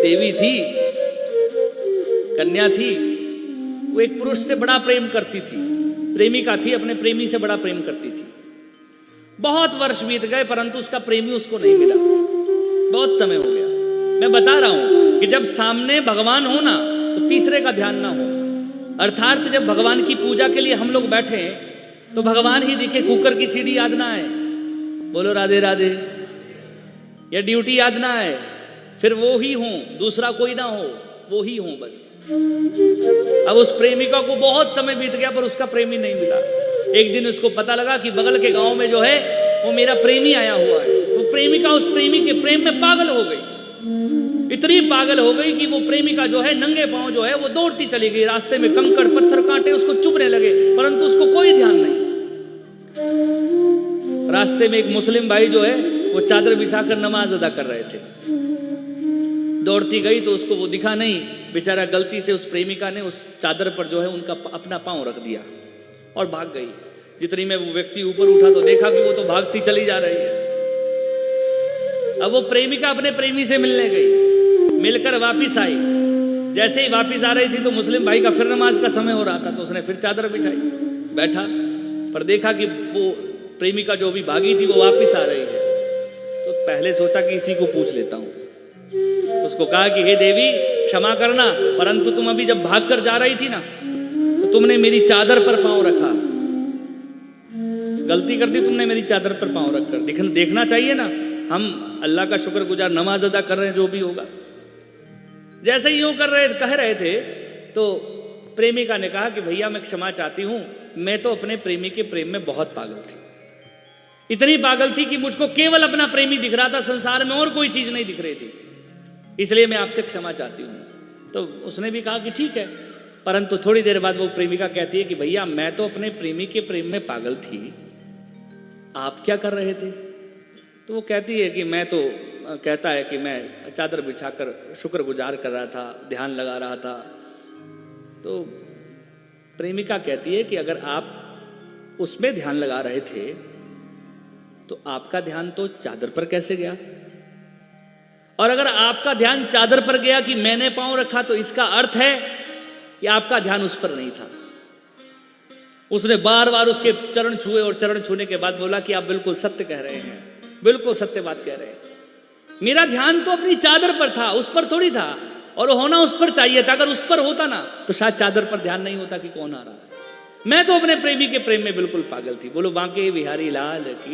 देवी थी, कन्या थी, वो एक पुरुष से बड़ा प्रेम करती थी, प्रेमिका थी, अपने प्रेमी से बड़ा प्रेम करती थी। बहुत वर्ष बीत गए परंतु उसका प्रेमी उसको नहीं मिला, बहुत समय हो गया। मैं बता रहा हूं कि जब सामने भगवान हो ना तो तीसरे का ध्यान ना हो, अर्थात जब भगवान की पूजा के लिए हम लोग बैठे तो भगवान ही दिखे, कुकर की सीढ़ी याद ना आए, बोलो राधे राधे, या ड्यूटी याद ना आए, फिर वो ही हो, दूसरा कोई ना हो, वो ही हो बस। अब उस प्रेमिका को बहुत समय बीत गया पर उसका प्रेमी नहीं मिला। एक दिन उसको पता लगा कि बगल के गांव में जो है वो मेरा प्रेमी आया हुआ है। वो प्रेमिका उस प्रेमी के प्रेम में पागल हो गई, इतनी पागल हो गई कि वो प्रेमिका जो है नंगे पांव जो है वो दौड़ती चली गई। रास्ते में कंकड़ पत्थर कांटे उसको चुभने लगे परंतु उसको कोई ध्यान नहीं। रास्ते में एक मुस्लिम भाई जो है वो चादर बिछाकर नमाज अदा कर रहे थे। दौड़ती गई तो उसको वो दिखा नहीं, बेचारा गलती से उस प्रेमिका ने उस चादर पर जो है उनका अपना पांव रख दिया और भाग गई। जितनी में वो व्यक्ति ऊपर उठा तो देखा कि वो तो भागती चली जा रही है। अब वो प्रेमिका अपने प्रेमी से मिलने गई, मिलकर वापिस आई। जैसे ही वापिस आ रही थी तो मुस्लिम भाई का फिर नमाज का समय हो रहा था, तो उसने फिर चादर बिछाई, बैठा, पर देखा कि वो प्रेमिका जो भी भागी थी वो वापिस आ रही है। तो पहले सोचा कि इसी को पूछ लेता हूँ। उसको कहा कि हे देवी क्षमा करना, परंतु तुम अभी जब भाग कर जा रही थी ना तो तुमने मेरी चादर पर पांव रखा, गलती कर दी तुमने, मेरी चादर पर पांव रखकर। देखना चाहिए ना, हम अल्लाह का शुक्रगुजार, नमाज अदा कर रहे हैं, जो भी होगा। जैसे ही यूं कह रहे थे तो प्रेमिका ने कहा कि भैया मैं क्षमा चाहती हूं, मैं तो अपने प्रेमी के प्रेम में बहुत पागल थी, इतनी पागल थी कि मुझको केवल अपना प्रेमी दिख रहा था, संसार में और कोई चीज नहीं दिख रही थी, इसलिए मैं आपसे क्षमा चाहती हूं। तो उसने भी कहा कि ठीक है, परंतु थोड़ी देर बाद वो प्रेमिका कहती है कि भैया मैं तो अपने प्रेमी के प्रेम में पागल थी, आप क्या कर रहे थे? तो वो कहती है कि मैं तो, कहता है कि मैं चादर बिछाकर शुक्रगुजार कर रहा था, ध्यान लगा रहा था। तो प्रेमिका कहती है कि अगर आप उसमें ध्यान लगा रहे थे तो आपका ध्यान तो चादर पर कैसे गया? और अगर आपका ध्यान चादर पर गया कि मैंने पांव रखा तो इसका अर्थ है कि आपका ध्यान उस पर नहीं था। उसने बार बार उसके चरण छुए और चरण छूने के बाद बोला कि आप बिल्कुल सत्य कह रहे हैं, बिल्कुल सत्य बात कह रहे हैं, मेरा ध्यान तो अपनी चादर पर था, उस पर थोड़ी था, और होना उस पर चाहिए था। अगर उस पर होता ना तो शायद चादर पर ध्यान नहीं होता कि कौन आ रहा है। मैं तो अपने प्रेमी के प्रेम में बिल्कुल पागल थी। बोलो बांके बिहारी लाल की।